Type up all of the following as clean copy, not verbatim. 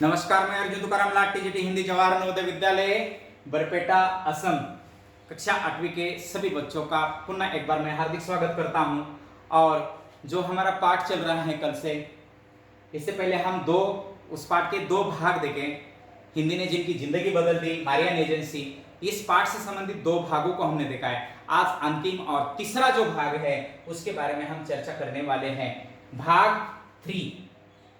नमस्कार, मैं अर्जुन तुकाराम लाट टीजीटी हिंदी जवाहर नवोदय विद्यालय बरपेटा असम कक्षा 8वीं के सभी बच्चों का पुनः एक बार मैं हार्दिक स्वागत करता हूं। और जो हमारा पाठ चल रहा है कल से, इससे पहले हम उस पाठ के दो भाग देखें। हिंदी ने जिनकी जिंदगी बदल दी, मारियान एजेंसी, इस पाठ से संबंधित दो भागों को हमने देखा है। आज अंतिम और तीसरा जो भाग है उसके बारे में हम चर्चा करने वाले हैं। भाग 3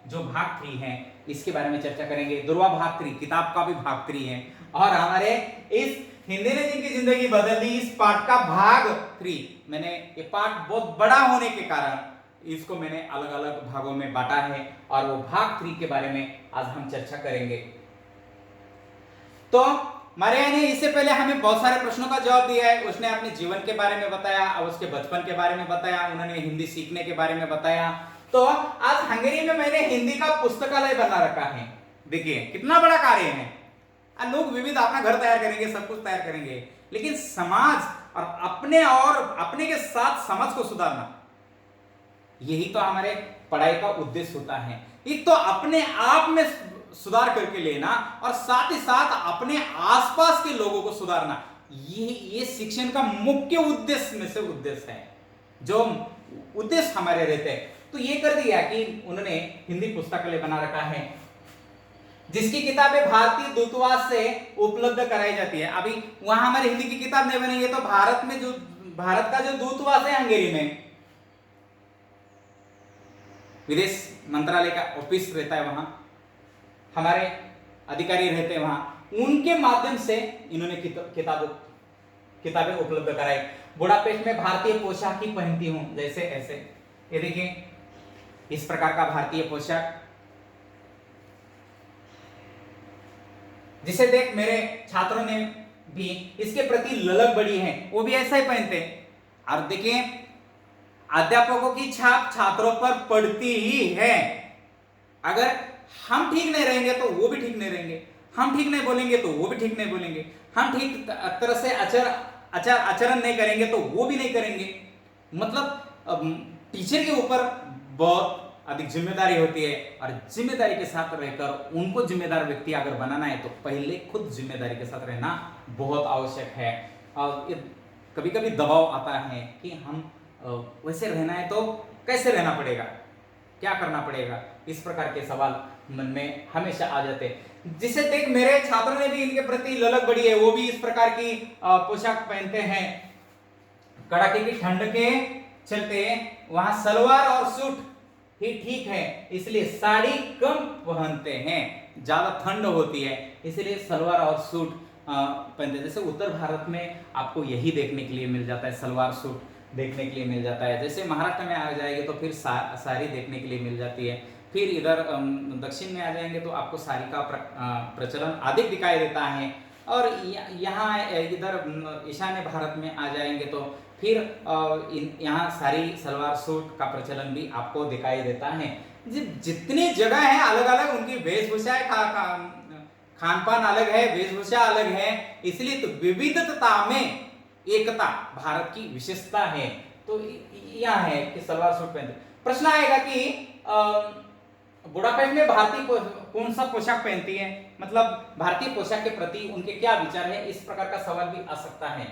जो भाग 3 है इसके बारे में चर्चा करेंगे। दुर्वा भाग 3 किताब का भी भाग 3 है और हमारे इस हिंदी ने जिनकी जिंदगी बदल दी इस पाठ का भाग 3। मैंने ये पाठ बहुत बड़ा होने के कारण इसको मैंने अलग अलग भागों में बांटा है और वो भाग 3 के बारे में आज हम चर्चा करेंगे। तो मारिया ने इससे पहले हमें बहुत सारे प्रश्नों का जवाब दिया है। उसने अपने जीवन के बारे में बताया और उसके बचपन के बारे में बताया, उन्होंने हिंदी सीखने के बारे में बताया। तो आज हंगरी में मैंने हिंदी का पुस्तकालय बना रखा है। देखिए कितना बड़ा कार्य है। लोग विविध अपना घर तैयार करेंगे, सब कुछ तैयार करेंगे, लेकिन समाज और अपने के साथ समाज को सुधारना, यही तो हमारे पढ़ाई का उद्देश्य होता है। एक तो अपने आप में सुधार करके लेना और साथ ही साथ अपने आसपास के लोगों को सुधारना, ये शिक्षण का मुख्य उद्देश्य में से उद्देश्य है। जो उद्देश्य हमारे रहते हैं, तो ये कर दिया कि उन्होंने हिंदी पुस्तकालय बना रखा है जिसकी किताबें भारतीय दूतावास से उपलब्ध कराई जाती है। अभी वहां हमारे हिंदी की किताब नहीं बनेगी तो भारत का जो दूतावास है हंगेरी में, विदेश मंत्रालय का ऑफिस रहता है, वहां हमारे अधिकारी रहते हैं, वहां उनके माध्यम से इन्होंने किताबें उपलब्ध कराई। बुडापेस्ट में भारतीय पोशाक ही पहनती हूं, जैसे ऐसे, ये देखिए इस प्रकार का भारतीय पोशाक, जिसे देख मेरे छात्रों ने भी इसके प्रति ललक बढ़ी है, वो भी ऐसा ही पहनते हैं। और देखिए अध्यापकों की छाप छात्रों पर पड़ती ही है। अगर हम ठीक नहीं रहेंगे तो वो भी ठीक नहीं रहेंगे, हम ठीक नहीं बोलेंगे तो वो भी ठीक नहीं बोलेंगे, हम ठीक तरह से आचरण नहीं करेंगे तो वो भी नहीं करेंगे। मतलब टीचर के ऊपर बहुत अधिक जिम्मेदारी होती है और जिम्मेदारी के साथ रहकर उनको जिम्मेदार व्यक्ति अगर बनाना है तो पहले खुद जिम्मेदारी के साथ रहना बहुत आवश्यक है। और कभी कभी दबाव आता है कि हम वैसे रहना है तो कैसे रहना पड़ेगा, क्या करना पड़ेगा, इस प्रकार के सवाल मन में हमेशा आ जाते हैं। जिसे देख मेरे छात्रों ने भी इनके प्रति ललक बढ़ी है, वो भी इस प्रकार की पोशाक पहनते हैं। कड़ाके की ठंड के चलते वहां सलवार और सूट ही ठीक है, इसलिए साड़ी कम पहनते हैं। ज्यादा ठंड होती है इसलिए सलवार और सूट पहनते हैं। जैसे उत्तर भारत में आपको यही देखने के लिए मिल जाता है, सलवार सूट देखने के लिए मिल जाता है। जैसे महाराष्ट्र में आ जाएंगे तो फिर साड़ी देखने के लिए मिल जाती है। फिर इधर दक्षिण में आ जाएंगे तो आपको साड़ी का प्रचलन अधिक दिखाई देता है। और यहाँ इधर ईशान्य भारत में आ जाएंगे तो फिर यहाँ साड़ी सलवार सूट का प्रचलन भी आपको दिखाई देता है। जितनी जगह है अलग अलग उनकी वेशभूषा है, खान पान अलग है, वेशभूषा अलग है, इसलिए तो विविधता में एकता भारत की विशेषता है। तो यह है कि सलवार सूट पहनते। प्रश्न आएगा कि बुडापेस्ट में भारतीय कौन सा पोशाक पहनती है, मतलब भारतीय पोशाक के प्रति उनके क्या विचार है, इस प्रकार का सवाल भी आ सकता है।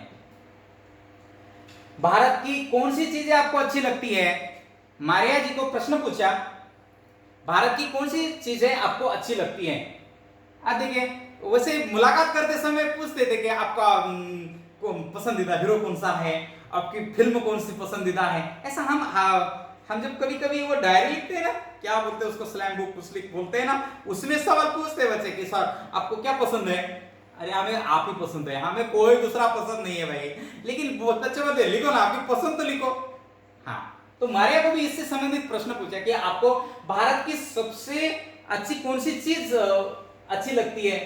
भारत की कौन सी चीजें आपको अच्छी लगती है? मारिया जी को प्रश्न पूछा, भारत की कौन सी चीजें आपको अच्छी लगती हैं? आप देखिए वैसे मुलाकात करते समय पूछते थे कि आपका पसंदीदा हीरो कौन सा है, आपकी फिल्म कौन सी पसंदीदा है। ऐसा हम जब कभी कभी वो डायरी लिखते हैं ना, क्या बोलते हैं उसको, स्लैम बुक कुछ बोलते हैं ना, उसमें सवाल पूछते हैं बच्चे के सर आपको क्या पसंद है? अरे हमें आप ही पसंद है, हमें कोई दूसरा पसंद नहीं है भाई। लेकिन बहुत अच्छे बात है, लिखो ना, आपकी पसंद तो लिखो। हाँ, तो मारिया को भी इससे संबंधित प्रश्न पूछा कि आपको भारत की सबसे अच्छी कौन सी चीज अच्छी लगती है।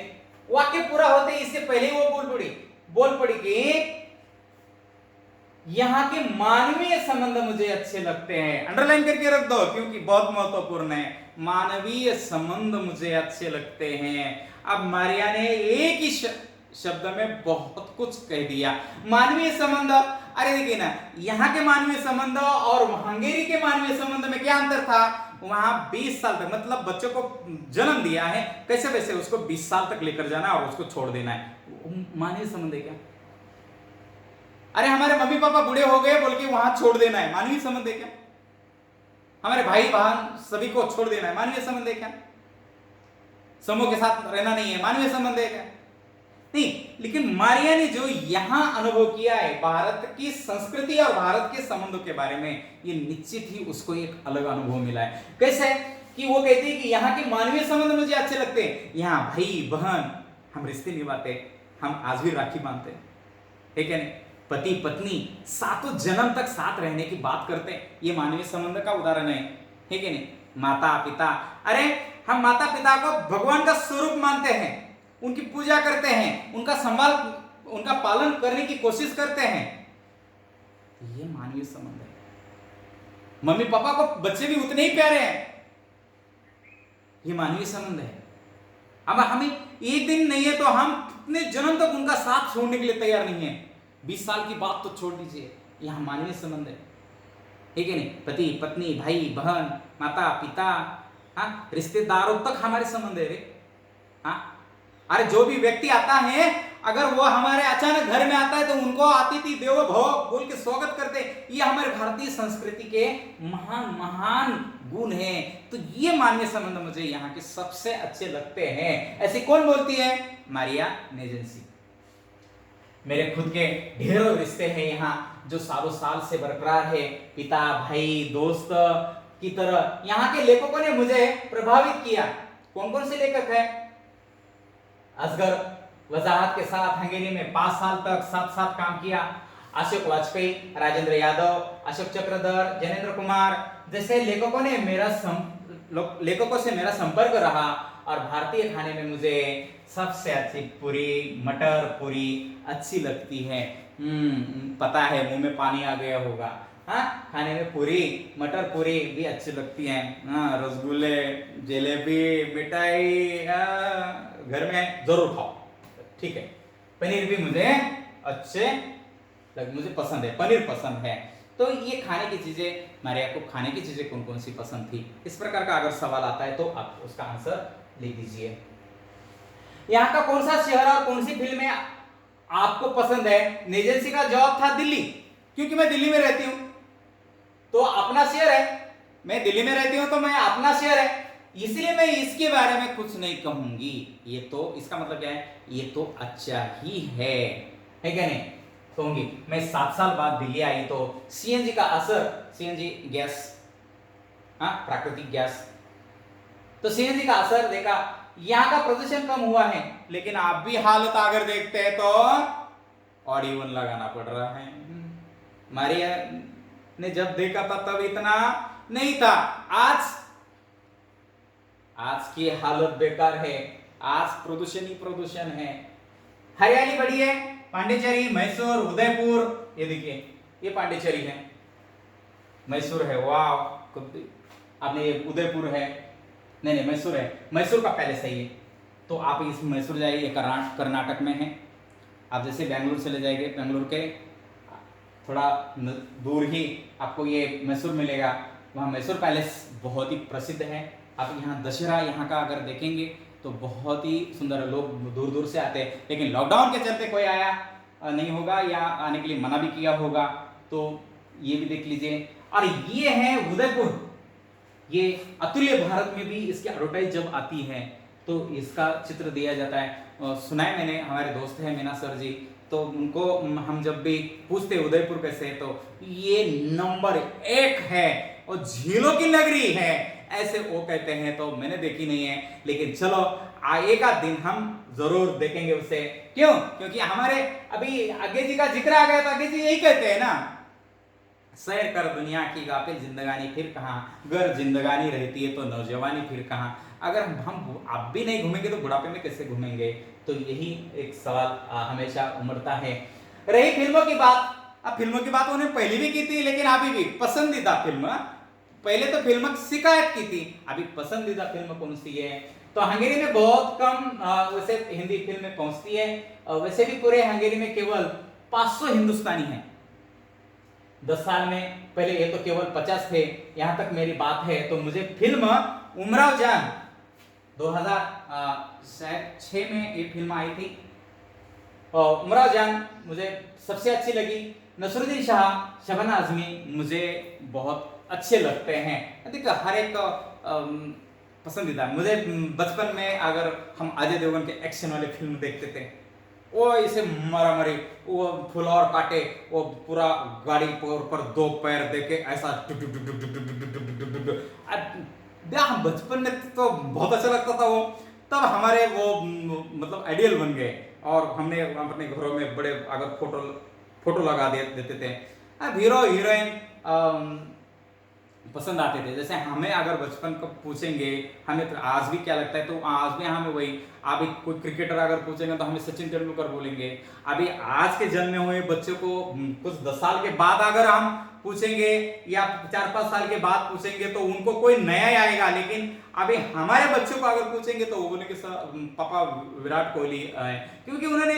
वाक्य पूरा होते इससे पहले ही वो बोल पड़ी कि यहाँ के मानवीय संबंध मुझे अच्छे लगते हैं। अंडरलाइन करके रख दो क्योंकि बहुत महत्वपूर्ण है। मानवीय संबंध मुझे अच्छे लगते हैं। अब मारिया ने एक ही शब्द में बहुत कुछ कह दिया। मानवीय संबंध, अरे देखिए ना, यहाँ के मानवीय संबंध और हंगेरी के मानवीय संबंध में क्या अंतर था? वहां 20 साल तक, मतलब बच्चों को जन्म दिया है, कैसे वैसे उसको 20 साल तक लेकर जाना है और उसको छोड़ देना है। मानवीय संबंध है क्या? अरे हमारे मम्मी पापा बूढ़े हो गए बोल के वहां छोड़ देना है, मानवीय संबंध है क्या? हमारे भाई बहन सभी को छोड़ देना है, मानवीय संबंध है क्या? समूह के साथ रहना नहीं है, मानवीय संबंध है क्या? नहीं। लेकिन मारिया ने जो यहां अनुभव किया है भारत की संस्कृति और भारत के संबंधों के बारे में, ये निश्चित ही उसको एक अलग अनुभव मिला है। कैसे कि वो कहती है कि यहाँ के मानवीय संबंध मुझे अच्छे लगते हैं, यहाँ भाई बहन हम रिश्ते निभाते, हम आज भी राखी बांधते हैं, ठीक है नहीं? पति पत्नी सातों जन्म तक साथ रहने की बात करते हैं, ये मानवीय संबंध का उदाहरण है, ठीक है नहीं? माता पिता, अरे हम माता पिता को भगवान का स्वरूप मानते हैं, उनकी पूजा करते हैं, उनका संभाल, उनका पालन करने की कोशिश करते हैं, ये मानवीय संबंध है। मम्मी पापा को बच्चे भी उतने ही प्यारे हैं, ये मानवीय संबंध है। अब हमें एक दिन नहीं है तो हम कितने जन्म तक उनका साथ छोड़ने के लिए तैयार नहीं है। 20 साल की बात तो छोड़ दीजिए, यहां मानवीय संबंध है, ठीक है नहीं? पति पत्नी भाई बहन माता पिता, हाँ, रिश्तेदारों तक हमारे संबंध है रे। हाँ, अरे जो भी व्यक्ति आता है, अगर वो हमारे अचानक घर में आता है तो उनको अतिथि देवो भव बोल के स्वागत करते हैं, ये हमारे भारतीय संस्कृति के महान महान गुण हैं। तो ये मानवीय संबंध मुझे यहाँ के सबसे अच्छे लगते हैं। ऐसे कौन बोलती है? मारिया नेजेंसी। मेरे खुद के ढेरों रिश्ते हैं यहाँ जो सालों साल से बरकरार है, पिता भाई दोस्त की तरह। यहाँ के लेखकों ने मुझे प्रभावित किया। कौन कौन से लेखक हैं? असगर वजाहत के साथ हंगेरी में 5 साल तक साथ काम किया। अशोक वाजपेयी, राजेंद्र यादव, अशोक चक्रधर, जैनेन्द्र कुमार जैसे लेखकों से मेरा संपर्क रहा। और भारतीय खाने में मुझे सबसे अच्छी पूरी, मटर पूरी अच्छी लगती है। पता है मुंह में पानी आ गया होगा। हाँ, खाने में पूरी, मटर पूरी भी अच्छी लगती है। हाँ, रसगुल्ले, जलेबी, मिठाई घर में जरूर खाओ, ठीक है। पनीर भी मुझे मुझे पसंद है, पनीर पसंद है। तो ये खाने की चीजें, मारिया को खाने की चीजें कौन कौन सी पसंद थी, इस प्रकार का अगर सवाल आता है तो आप उसका आंसर लिख दीजिए। यहाँ का कौन सा शहर और कौन सी फिल्म आपको पसंद है? नेजेंसी का जवाब था दिल्ली, क्योंकि मैं दिल्ली में रहती हूं तो अपना शहर है। मैं दिल्ली में रहती हूं तो मैं अपना शहर है, इसलिए मैं इसके बारे में कुछ नहीं कहूंगी। ये तो इसका मतलब क्या है? ये तो अच्छा ही है क्या नहीं? कहूंगी मैं 7 साल बाद दिल्ली आई तो सीएनजी का असर, सीएनजी गैस, प्राकृतिक गैस, तो सीएनजी का असर देखा, यहाँ का प्रदूषण कम हुआ है। लेकिन आप भी हालत अगर देखते हैं तो ऑडी 1 लगाना पड़ रहा है। मारिया ने जब देखा था तब इतना नहीं था। आज की हालत बेकार है, आज प्रदूषण ही प्रदूषण है। हरियाली बड़ी है, पांडिचेरी, मैसूर, उदयपुर, ये देखिए ये पांडिचेरी है, मैसूर है, वाह। आपने ये उदयपुर है, नहीं मैसूर है, मैसूर का पहले सही है। तो आप इस मैसूर जाइए, कर्नाटक में है। आप जैसे बेंगलुरु चले जाएंगे, बेंगलुरु के थोड़ा दूर ही आपको ये मैसूर मिलेगा। वहाँ मैसूर पैलेस बहुत ही प्रसिद्ध है। आप यहाँ दशहरा यहाँ का अगर देखेंगे तो बहुत ही सुंदर, लोग दूर दूर से आते हैं। लेकिन लॉकडाउन के चलते कोई आया नहीं होगा या आने के लिए मना भी किया होगा, तो ये भी देख लीजिए। और ये है उदयपुर, ये अतुल्य भारत में भी इसकी एडवर्टाइज जब आती है तो इसका चित्र दिया जाता है। सुना है मैंने, हमारे दोस्त हैं मीना सर जी, तो उनको हम जब भी पूछते उदयपुर कैसे है तो ये नंबर 1 है और झीलों की नगरी है, ऐसे वो कहते हैं। तो मैंने देखी नहीं है, लेकिन चलो एक आध दिन हम जरूर देखेंगे उसे। क्यों? क्योंकि हमारे अभी आगे जी का जिक्र आ गया तो आगे जी यही कहते हैं ना, सैर कर दुनिया की गाफिल जिंदगानी फिर कहाँ, गर जिंदगानी रहती है तो नौजवानी फिर कहाँ। अगर हम अब भी नहीं घूमेंगे तो बुढ़ापे में कैसे घूमेंगे? तो यही एक सवाल हमेशा उमड़ता है। रही फिल्मों की बात, अब फिल्मों की बात उन्होंने पहले भी की थी, लेकिन अभी भी पसंदीदा फिल्म, पहले तो फिल्म शिकायत की थी, अभी पसंदीदा फिल्म कौन सी है? तो हंगेरी में बहुत कम वैसे हिंदी फिल्में पहुंचती है, वैसे भी पूरे हंगेरी में केवल 500 हिंदुस्तानी हैं। 10 साल में पहले ये तो केवल 50 थे, यहां तक मेरी बात है। तो मुझे फिल्म उमराव जान 2006 में ये फिल्म आई थी, और उमराव जान मुझे सबसे अच्छी लगी। नसरुद्दीन शाह, शबाना आजमी मुझे बहुत अच्छे लगते हैं। देखिए हर एक पसंदीदा मुझे बचपन में अगर हम अजय देवगन के एक्शन वाले फिल्म देखते थे, वो इसे मारा मारी, वो फुलौर काटे, वो पूरा गाड़ी पर दो पैर देके ऐसा बचपन में तो बहुत अच्छा लगता था वो। तब हमारे वो मतलब आइडियल बन गए, और हमने अपने घरों में बड़े अगर फोटो लगा देते थे। अब हीरो हीरोइन पसंद आते थे। जैसे हमें अगर बचपन को पूछेंगे, हमें तो आज भी क्या लगता है, तो आज भी हमें वही, अभी कोई क्रिकेटर अगर पूछेंगे तो हमें सचिन तेंदुलकर बोलेंगे। अभी आज के जन्मे हुए बच्चों को कुछ 10 साल के बाद अगर हम पूछेंगे, या 4-5 साल के बाद पूछेंगे, तो उनको कोई नया ही आएगा। लेकिन अभी हमारे बच्चों को अगर पूछेंगे तो वो बोलेंगे पापा विराट कोहली है, क्योंकि उन्होंने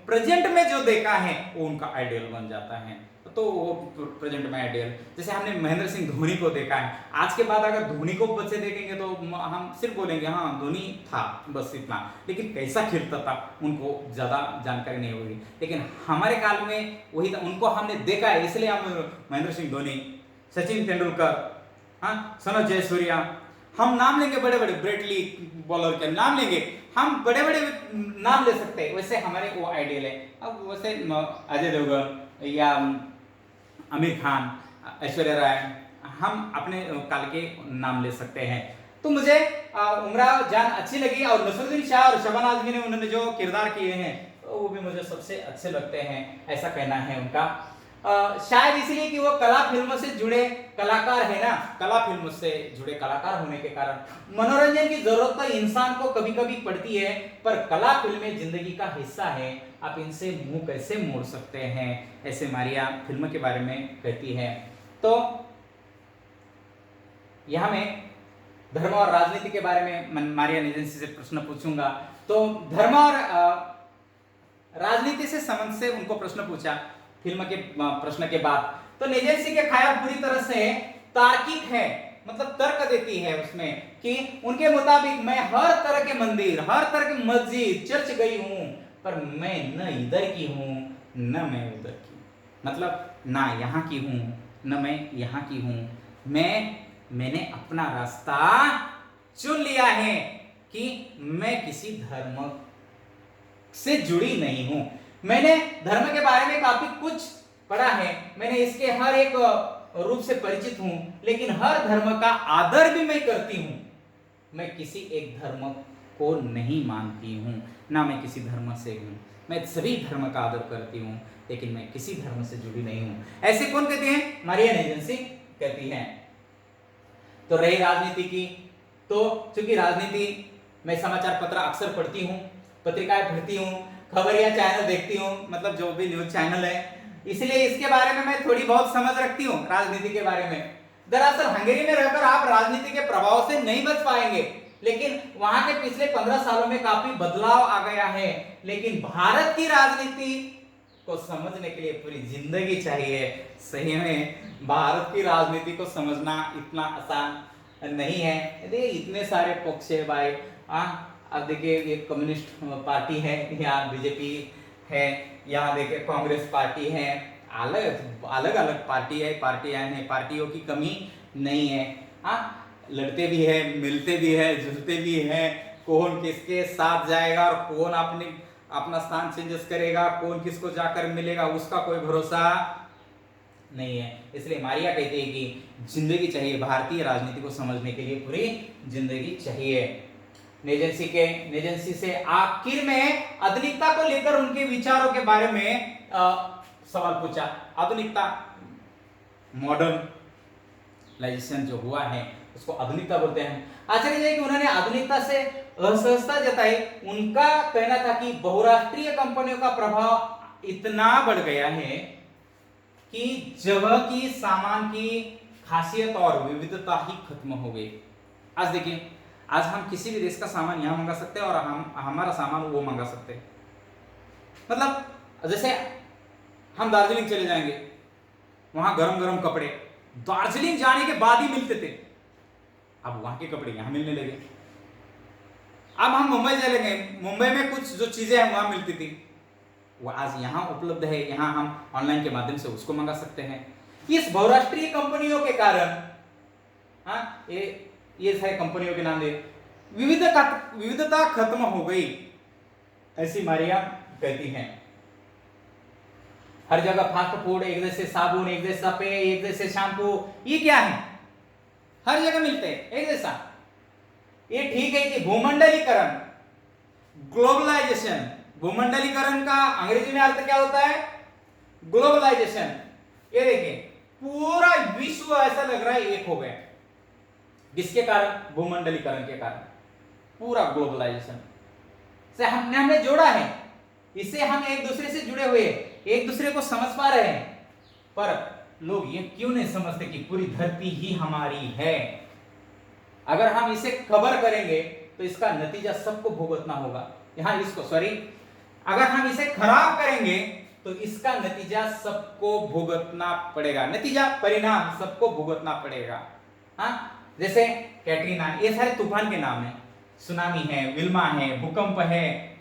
प्रेजेंट में जो देखा है वो उनका आइडियल बन जाता है। तो वो प्रेजेंट में आइडियल, जैसे हमने महेंद्र सिंह धोनी को देखा है, आज के बाद अगर धोनी को बच्चे देखेंगे तो हम सिर्फ बोलेंगे हाँ धोनी था, बस इतना। लेकिन कैसा खेलता था उनको ज्यादा जानकारी नहीं होगी। लेकिन हमारे काल में वही था, उनको हमने देखा है, इसलिए हम महेंद्र सिंह धोनी, सचिन तेंदुलकर, हाँ सनत जयसूर्या, हम नाम लेंगे, बड़े बड़े ब्रेटली बॉलर के नाम लेंगे, हम बड़े बड़े नाम ले सकते हैं। वैसे हमारे वो आइडियल है। अब वैसे अजय देवगन या आमिर खान, ऐश्वर्या राय, हम अपने काल के नाम ले सकते हैं। तो मुझे उमराव जान अच्छी लगी, और नसरुद्दीन शाह और शबाना आजमी ने उन्होंने जो किरदार किए हैं वो भी मुझे सबसे अच्छे लगते हैं, ऐसा कहना है उनका। शायद इसलिए कि वो कला फिल्मों से जुड़े कलाकार है ना, कला फिल्मों से जुड़े कलाकार होने के कारण मनोरंजन की जरूरत तो इंसान को कभी कभी पड़ती है, पर कला फिल्में जिंदगी का हिस्सा है, आप इनसे मुंह कैसे मोड़ सकते हैं, ऐसे मारिया फिल्म के बारे में कहती है। तो यहां मैं धर्म और राजनीति के बारे में मारिया नेजेंसी से प्रश्न पूछूंगा। तो धर्म और राजनीति से संबंध से उनको प्रश्न पूछा फिल्म के प्रश्न के बाद। तो नेजेंसी के ख्याल पूरी तरह से तार्किक है, मतलब तर्क देती है उसमें कि उनके मुताबिक मैं हर तरह के मंदिर, हर तरह की मस्जिद, चर्च गई हूं, पर मैं न इधर की हूं न मैं उधर की, मतलब ना यहाँ की हूं न मैं यहाँ की हूं। मैंने अपना रास्ता चुन लिया है कि मैं किसी धर्म से जुड़ी नहीं हूं। मैंने धर्म के बारे में काफी कुछ पढ़ा है, मैंने इसके हर एक रूप से परिचित हूं, लेकिन हर धर्म का आदर भी मैं करती हूं। मैं किसी एक धर्म को नहीं मानती हूं, ना मैं किसी धर्म से हूं। मैं सभी धर्म का आदर करती हूं, लेकिन मैं किसी धर्म से जुड़ी नहीं हूं। ऐसे कौन कहते हैं? मारिया नेजेंसी कहती हैं। तो रही राजनीति की, तो चूंकि राजनीति मैं समाचार पत्र अक्सर पढ़ती हूं, पत्रिकाएं पढ़ती हूं, खबरिया चैनल देखती हूं, मतलब जो भी न्यूज चैनल है, इसलिए इसके बारे में मैं थोड़ी बहुत समझ रखती हूं राजनीति के बारे में। दरअसल हंगेरी में रहकर आप राजनीति के प्रभाव से नहीं बच पाएंगे, लेकिन वहां के पिछले 15 सालों में काफी बदलाव आ गया है। लेकिन भारत की राजनीति को समझने के लिए पूरी जिंदगी चाहिए। सही में भारत की राजनीति को समझना इतना आसान नहीं है। देखिए इतने सारे पक्ष है भाई। अब देखिए एक कम्युनिस्ट पार्टी है, यहाँ बीजेपी है, यहाँ देखिए कांग्रेस पार्टी है, अलग अलग पार्टी है, पार्टियां हैं, पार्टियों की कमी नहीं है। लड़ते भी है, मिलते भी है, जुलते भी है, कौन किसके साथ जाएगा और कौन अपना स्थान चेंजेस करेगा, कौन किसको जाकर मिलेगा, उसका कोई भरोसा नहीं है। इसलिए मारिया कहती है कि जिंदगी चाहिए, भारतीय राजनीति को समझने के लिए पूरी जिंदगी चाहिए। नेजेंसी से आखिर में आधुनिकता को लेकर उनके विचारों के बारे में सवाल पूछा। आधुनिकता, मॉडर्नाइजेशन जो हुआ है उसको आधुनिकता बोलते हैं। आश्चर्य है कि उन्होंने आधुनिकता से असहजता जताई। उनका कहना था कि बहुराष्ट्रीय कंपनियों का प्रभाव इतना बढ़ गया है कि जगह की, सामान की खासियत और विविधता ही खत्म हो गई। आज देखिए, आज हम किसी भी देश का सामान यहां मंगा सकते हैं और हम हमारा सामान वो मंगा सकते हैं। मतलब जैसे हम दार्जिलिंग चले जाएंगे वहां गरम गरम कपड़े दार्जिलिंग जाने के बाद ही मिलते थे, अब वहां के कपड़े यहां मिलने लगे। अब हम मुंबई चले गए, मुंबई में कुछ जो चीजें हैं वहां मिलती थी, वो आज यहां उपलब्ध है, यहां हम ऑनलाइन के माध्यम से उसको मंगा सकते हैं। इस बहुराष्ट्रीय कंपनियों के कारण, हाँ, ये सारी कंपनियों के नाम दे, विविधता खत्म हो गई, ऐसी मारिया कहती हैं। हर जगह फास्ट फूड, एक जैसे साबुन, एक जैसा पेय, एक जैसे शैम्पू, ये क्या है, हर जगह मिलते हैं एक जैसा। ये ठीक है कि भूमंडलीकरण, ग्लोबलाइजेशन, भूमंडलीकरण का अंग्रेजी में अर्थ क्या होता है, ग्लोबलाइजेशन। ये देखिए पूरा विश्व ऐसा लग रहा है एक हो गया, किसके कारण, भूमंडलीकरण के कारण, पूरा ग्लोबलाइजेशन से हमने जोड़ा है, इससे हम एक दूसरे से जुड़े हुए, एक दूसरे को समझ पा रहे हैं। पर लोग ये क्यों नहीं समझते कि पूरी धरती ही हमारी है। अगर हम इसे खबर करेंगे तो इसका नतीजा सबको भुगतना होगा। यहां इसको अगर हम इसे खराब करेंगे तो इसका नतीजा सबको भुगतना पड़ेगा, नतीजा परिणाम सबको भुगतना पड़ेगा। हाँ, जैसे कैटरीना, ये सारे तूफान के नाम है, सुनामी है, विल्मा है, भूकंप है,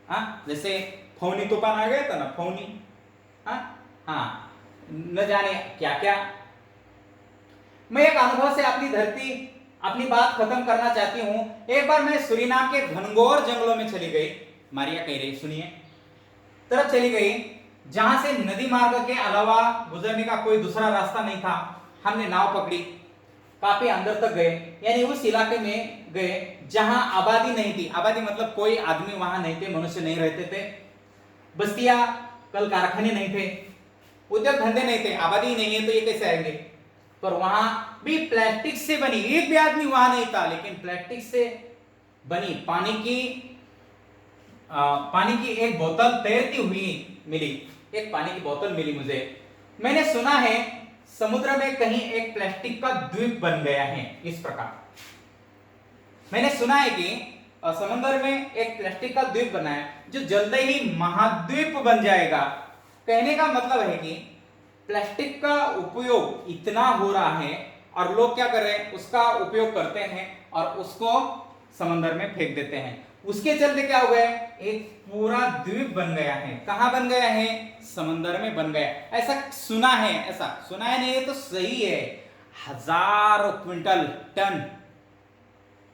हाँ, जैसे फौनी तूफान आ गया था ना, फौनी, हाँ, न जाने क्या क्या। मैं एक अनुभव से अपनी धरती, अपनी बात खत्म करना चाहती हूं। एक बार मैं सूरीनाम के घनघोर जंगलों में चली गई, मारिया कह रही, सुनिए, तरफ चली गई जहां से नदी मार्ग के अलावा गुजरने का कोई दूसरा रास्ता नहीं था। हमने नाव पकड़ी, काफी अंदर तक गए, यानी उस इलाके में गए जहां आबादी नहीं थी। आबादी मतलब कोई आदमी वहां नहीं थे, मनुष्य नहीं रहते थे, बस्तियां, कल कारखाने नहीं थे, उद्योग धंधे नहीं थे, आबादी नहीं है तो ये कैसे आएंगे। पर वहां भी प्लास्टिक से बनी, एक भी आदमी वहां नहीं था, लेकिन प्लास्टिक से बनी पानी की एक बोतल तैरती हुई मिली, एक पानी की बोतल मिली मुझे। मैंने सुना है समुद्र में कहीं एक प्लास्टिक का द्वीप बन गया है, इस प्रकार मैंने सुना है कि समुद्र में एक प्लास्टिक का द्वीप बना है जो जल्दी ही महाद्वीप बन जाएगा। कहने का मतलब है कि प्लास्टिक का उपयोग इतना हो रहा है और लोग क्या कर रहे हैं, उसका उपयोग करते हैं और उसको समंदर में फेंक देते हैं। उसके चलते क्या हो गया, एक पूरा द्वीप बन गया है। कहां बन गया है, समंदर में बन गया, ऐसा सुना है। ऐसा सुना है नहीं, तो सही है। हजारों क्विंटल टन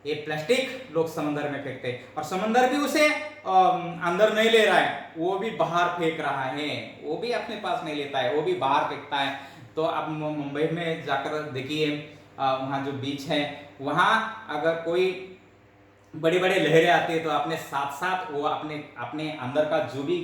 ये प्लास्टिक लोग समंदर में फेंकते हैं और समंदर भी उसे अंदर नहीं ले रहा है, वो भी बाहर फेंक रहा है, वो भी अपने पास नहीं लेता है, वो भी बाहर फेंकता है। तो अब मुंबई में जाकर देखिए, वहाँ जो बीच है, वहाँ अगर कोई बड़ी बड़ी लहरें आती है तो अपने साथ साथ वो अपने अंदर का जो भी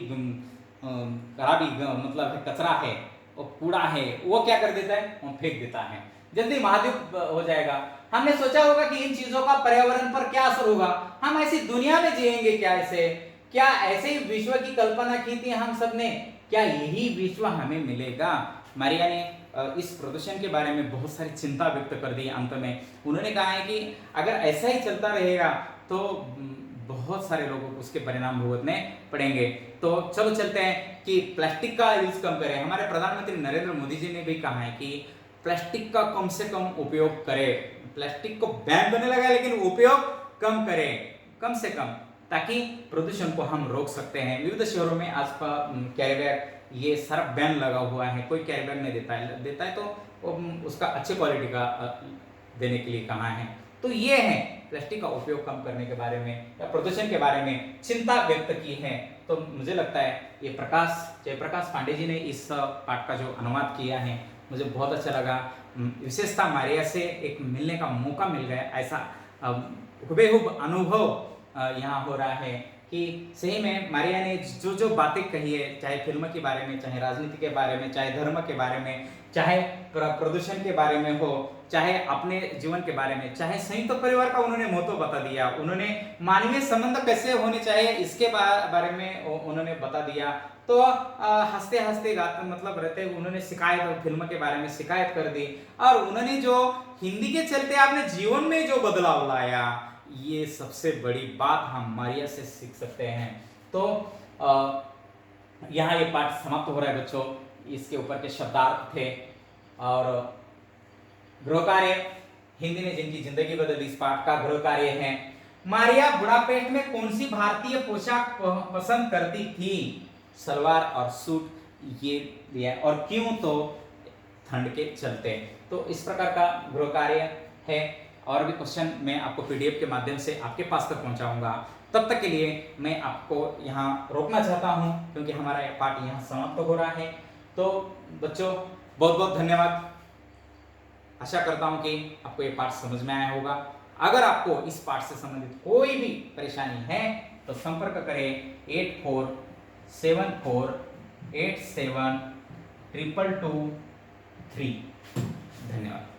खराबी मतलब है, कचरा है, वो कूड़ा है, वो क्या कर देता है, वो फेंक देता है, जल्दी महाद्वीप हो जाएगा। हमने सोचा होगा कि इन चीजों का पर्यावरण पर क्या असर होगा, हम ऐसी दुनिया में जिएंगे क्या, ऐसे क्या ऐसे ही विश्व की कल्पना की थी हम सब ने, क्या यही विश्व हमें मिलेगा। मारिया ने इस प्रदूषण के बारे में बहुत सारी चिंता व्यक्त कर दी। अंत में उन्होंने कहा है कि अगर ऐसा ही चलता रहेगा तो बहुत सारे लोगों को उसके परिणाम भुगतने पड़ेंगे। तो चलो चलते हैं कि प्लास्टिक का यूज कम करें। हमारे प्रधानमंत्री नरेंद्र मोदी जी ने भी कहा है कि प्लास्टिक का कम से कम उपयोग करें। प्लास्टिक को बैन करने लगा लेकिन उपयोग कम करें, कम से कम, ताकि प्रदूषण को हम रोक सकते हैं। विविध शहरों में आज का कैरी बैग ये सारा बैन लगा हुआ है, कोई कैरी बैग नहीं देता है तो उसका अच्छे क्वालिटी का देने के लिए कहा है। तो ये है प्लास्टिक का उपयोग कम करने के बारे में या प्रदूषण के बारे में चिंता व्यक्त की है। तो मुझे लगता है ये जयप्रकाश पांडे जी ने इस पाठ का जो अनुवाद किया है मुझे बहुत अच्छा लगा। विशेषता मारिया से एक मिलने का मौका मिल गया, ऐसा हुबेहुब अनुभव यहाँ हो रहा है कि सही में मारिया ने जो बातें कही है, चाहे फिल्म के बारे में, चाहे राजनीति के बारे में, चाहे धर्म के बारे में, चाहे प्रदूषण के बारे में हो, चाहे अपने जीवन के बारे में, चाहे संयुक्त परिवार का उन्होंने महत्व बता दिया, उन्होंने मानवीय संबंध कैसे होने चाहिए इसके बारे में उन्होंने बता दिया। तो हंसते हंसते मतलब रहते उन्होंने शिकायत, फिल्म के बारे में शिकायत कर दी, और उन्होंने जो हिंदी के चलते आपने जीवन में जो बदलाव लाया, ये सबसे बड़ी बात हम मारिया से सीख सकते हैं। तो यहाँ ये पाठ समाप्त हो रहा है बच्चों। इसके ऊपर के शब्दार्थ थे और गृह कार्य हिंदी ने जिनकी जिंदगी बदली, इस पाठ का गृह कार्य है मारिया बुडापेस्ट में कौन सी भारतीय पोशाक पसंद करती थी? सलवार और सूट, ये दिया। और क्यों? तो ठंड के चलते। तो इस प्रकार का गृह कार्य है। और भी क्वेश्चन मैं आपको पीडीएफ के माध्यम से आपके पास तक पहुंचाऊंगा। तब तक के लिए मैं आपको यहाँ रोकना चाहता हूँ क्योंकि हमारा पाठ यहाँ समाप्त हो रहा है। तो बच्चों बहुत बहुत धन्यवाद। आशा करता हूँ कि आपको ये पाठ समझ में आया होगा। अगर आपको इस पाठ से संबंधित कोई भी परेशानी है तो संपर्क करें 8474872223। धन्यवाद।